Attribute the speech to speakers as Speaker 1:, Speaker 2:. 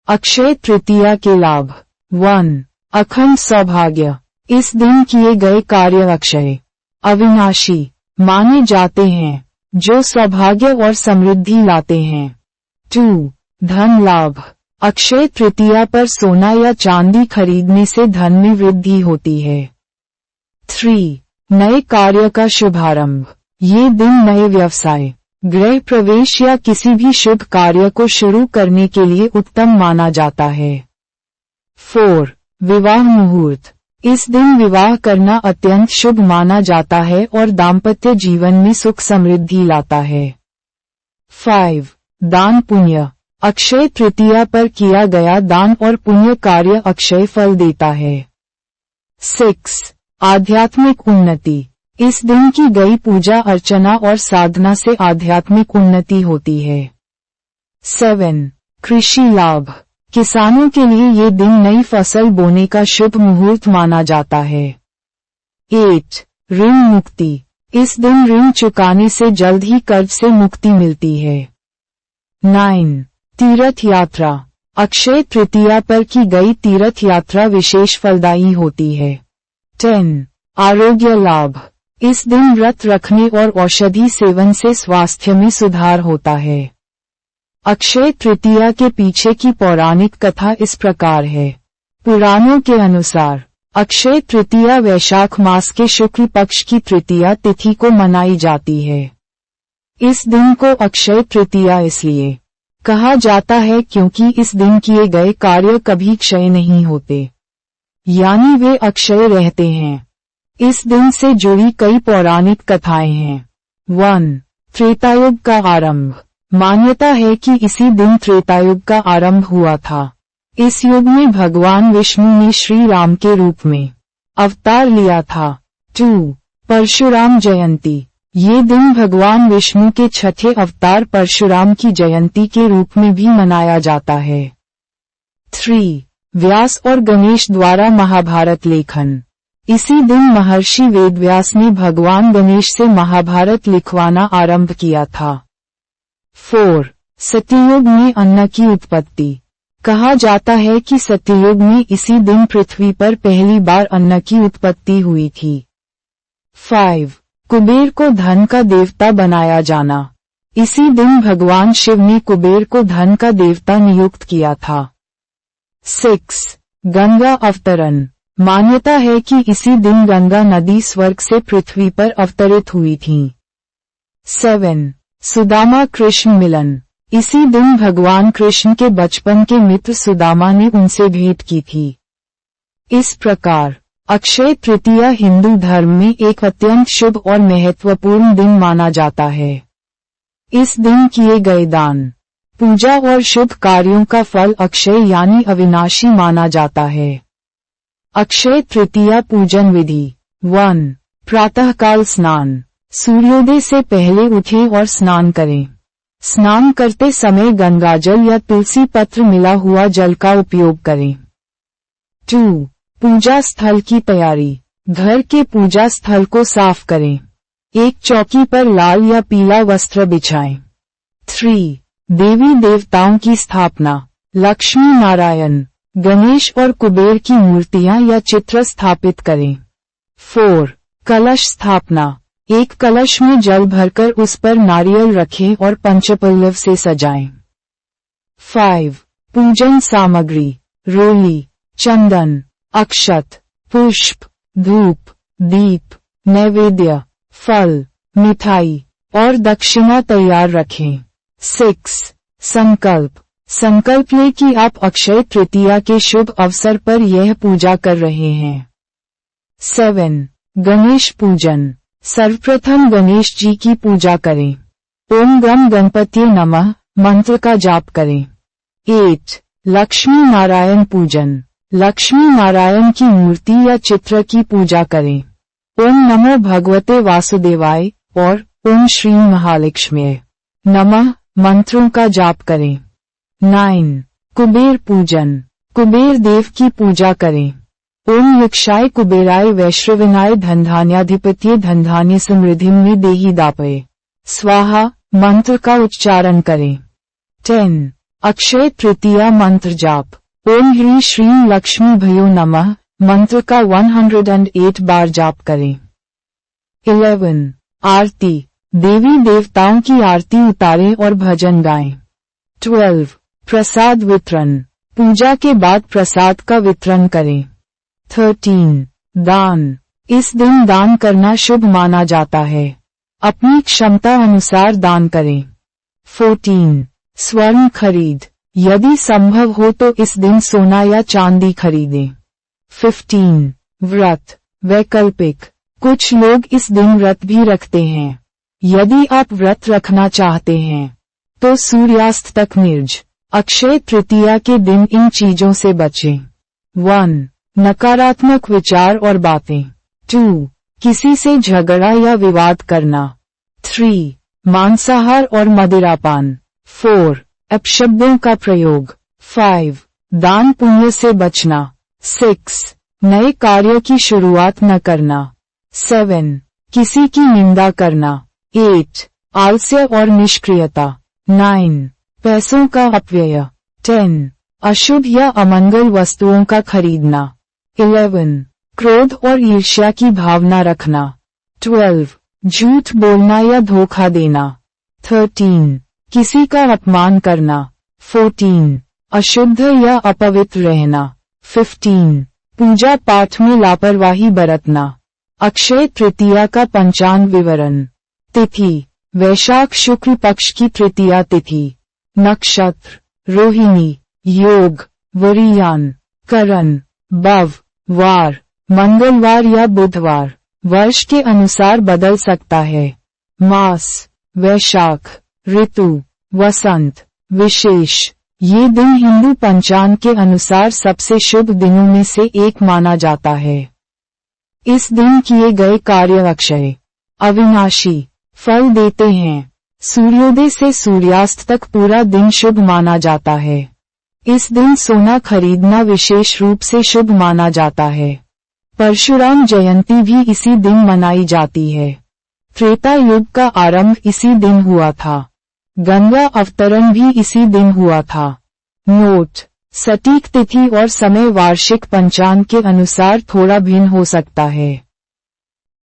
Speaker 1: अक्षय तृतीया के लाभ। 1. अखंड सौभाग्य। इस दिन किए गए कार्य अक्षय, अविनाशी माने जाते हैं, जो सौभाग्य और समृद्धि लाते हैं। 2. धन लाभ। अक्षय तृतीया पर सोना या चांदी खरीदने से धन में वृद्धि होती है। 3. नए कार्य का शुभारंभ। ये दिन नए व्यवसाय, गृह प्रवेश या किसी भी शुभ कार्य को शुरू करने के लिए उत्तम माना जाता है। 4. विवाह मुहूर्त। इस दिन विवाह करना अत्यंत शुभ माना जाता है और दाम्पत्य जीवन में सुख समृद्धि लाता है। 5. दान पुण्य। अक्षय तृतीया पर किया गया दान और पुण्य कार्य अक्षय फल देता है। 6. आध्यात्मिक उन्नति। इस दिन की गई पूजा अर्चना और साधना से आध्यात्मिक उन्नति होती है। 7. कृषि लाभ। किसानों के लिए ये दिन नई फसल बोने का शुभ मुहूर्त माना जाता है। 8. ऋण मुक्ति। इस दिन ऋण चुकाने से जल्द ही कर्ज से मुक्ति मिलती है। 9. तीर्थ यात्रा। अक्षय तृतीया पर की गई तीर्थ यात्रा विशेष फलदायी होती है। 10. आरोग्य लाभ। इस दिन व्रत रखने और औषधि सेवन से स्वास्थ्य में सुधार होता है। अक्षय तृतीया के पीछे की पौराणिक कथा इस प्रकार है। पुराणों के अनुसार अक्षय तृतीया वैशाख मास के शुक्ल पक्ष की तृतीया तिथि को मनाई जाती है। इस दिन को अक्षय तृतीया इसलिए कहा जाता है क्योंकि इस दिन किए गए कार्य कभी क्षय नहीं होते, यानी वे अक्षय रहते हैं। इस दिन से जुड़ी कई पौराणिक कथाएं हैं। 1. त्रेतायुग का आरंभ। मान्यता है कि इसी दिन त्रेतायुग का आरंभ हुआ था। इस युग में भगवान विष्णु ने श्री राम के रूप में अवतार लिया था। 2. परशुराम जयंती। ये दिन भगवान विष्णु के छठे अवतार परशुराम की जयंती के रूप में भी मनाया जाता है। 3. व्यास और गणेश द्वारा महाभारत लेखन। इसी दिन महर्षि वेदव्यास ने भगवान गणेश से महाभारत लिखवाना आरंभ किया था। 4. सत्ययुग में अन्न की उत्पत्ति। कहा जाता है कि सत्ययुग में इसी दिन पृथ्वी पर पहली बार अन्न की उत्पत्ति हुई थी। 5. कुबेर को धन का देवता बनाया जाना। इसी दिन भगवान शिव ने कुबेर को धन का देवता नियुक्त किया था। 6. गंगा अवतरण। मान्यता है कि इसी दिन गंगा नदी स्वर्ग से पृथ्वी पर अवतरित हुई थी। 7. सुदामा कृष्ण मिलन। इसी दिन भगवान कृष्ण के बचपन के मित्र सुदामा ने उनसे भेंट की थी। इस प्रकार अक्षय तृतीया हिंदू धर्म में एक अत्यंत शुभ और महत्वपूर्ण दिन माना जाता है। इस दिन किए गए दान, पूजा और शुभ कार्यों का फल अक्षय यानी अविनाशी माना जाता है। अक्षय तृतीया पूजन विधि। 1. प्रातःकाल स्नान। सूर्योदय से पहले उठें और स्नान करें। स्नान करते समय गंगाजल या तुलसी पत्र मिला हुआ जल का उपयोग करें। 2. पूजा स्थल की तैयारी। घर के पूजा स्थल को साफ करें। एक चौकी पर लाल या पीला वस्त्र बिछाएं। 3. देवी देवताओं की स्थापना। लक्ष्मी नारायण, गणेश और कुबेर की मूर्तियां या चित्र स्थापित करें। 4. कलश स्थापना। एक कलश में जल भरकर उस पर नारियल रखें और पंचपल्लव से सजाएं। 5. पूजन सामग्री। रोली, चंदन, अक्षत, पुष्प, धूप, दीप, नैवेद्य, फल, मिठाई और दक्षिणा तैयार रखें। 6. संकल्प। संकल्प लें कि आप अक्षय तृतीया के शुभ अवसर पर यह पूजा कर रहे हैं। 7. गणेश पूजन। सर्वप्रथम गणेश जी की पूजा करें। ओम गम गणपति नमः मंत्र का जाप करें। 8. लक्ष्मी नारायण पूजन। लक्ष्मी नारायण की मूर्ति या चित्र की पूजा करें। ओम नमो भगवते वासुदेवाय और ओम श्री महालक्ष्म्यै नमः मंत्रों का जाप करें। 9. कुबेर पूजन। कुबेर देव की पूजा करें। ओम यक्षाय कुबेराय वैश्रवनाय धनधान्याधिपत्ये धनधान्य समृद्धिं मे देहि दापये स्वाहा मंत्र का उच्चारण करें। 10. अक्षय तृतीया मंत्र जाप। ओम ह्रीं श्रीं लक्ष्मी भयो नमः मंत्र का 108 बार जाप करें। 11. आरती। देवी देवताओं की आरती उतारें और भजन गाएं। 12. प्रसाद वितरण। पूजा के बाद प्रसाद का वितरण करें। 13. दान। इस दिन दान करना शुभ माना जाता है। अपनी क्षमता अनुसार दान करें। 14. स्वर्ण खरीद। यदि संभव हो तो इस दिन सोना या चांदी खरीदें। 15. व्रत। वैकल्पिक। कुछ लोग इस दिन व्रत भी रखते हैं। यदि आप व्रत रखना चाहते हैं तो सूर्यास्त तक निर्ज। अक्षय तृतीया के दिन इन चीजों से बचें। 1. नकारात्मक विचार और बातें। 2. किसी से झगड़ा या विवाद करना। 3. मांसाहार और मदिरापान। 4. अपशब्दों का प्रयोग। 5. दान पुण्य से बचना। 6. नए कार्य की शुरुआत न करना। 7. किसी की निंदा करना। 8. आलस्य और निष्क्रियता। 9. पैसों का अपव्यय। 10. अशुभ या अमंगल वस्तुओं का खरीदना। 11. क्रोध और ईर्ष्या की भावना रखना। 12. झूठ बोलना या धोखा देना। 13. किसी का अपमान करना। 14. अशुद्ध या अपवित्र रहना। 15. पूजा पाठ में लापरवाही बरतना। अक्षय तृतीया का पंचांग विवरण। तिथि। वैशाख शुक्ल पक्ष की तृतीया तिथि। नक्षत्र। रोहिणी। योग। वरियान। करण। बव। वार। मंगलवार या बुधवार। वर्ष के अनुसार बदल सकता है। मास। वैशाख। ऋतु। वसंत। विशेष। ये दिन हिंदू पंचांग के अनुसार सबसे शुभ दिनों में से एक माना जाता है। इस दिन किए गए कार्य अक्षय, अविनाशी फल देते हैं। सूर्योदय से सूर्यास्त तक पूरा दिन शुभ माना जाता है। इस दिन सोना खरीदना विशेष रूप से शुभ माना जाता है। परशुराम जयंती भी इसी दिन मनाई जाती है। त्रेता युग का आरंभ इसी दिन हुआ था। गंगा अवतरण भी इसी दिन हुआ था। नोट: सटीक तिथि और समय वार्षिक पंचांग के अनुसार थोड़ा भिन्न हो सकता है।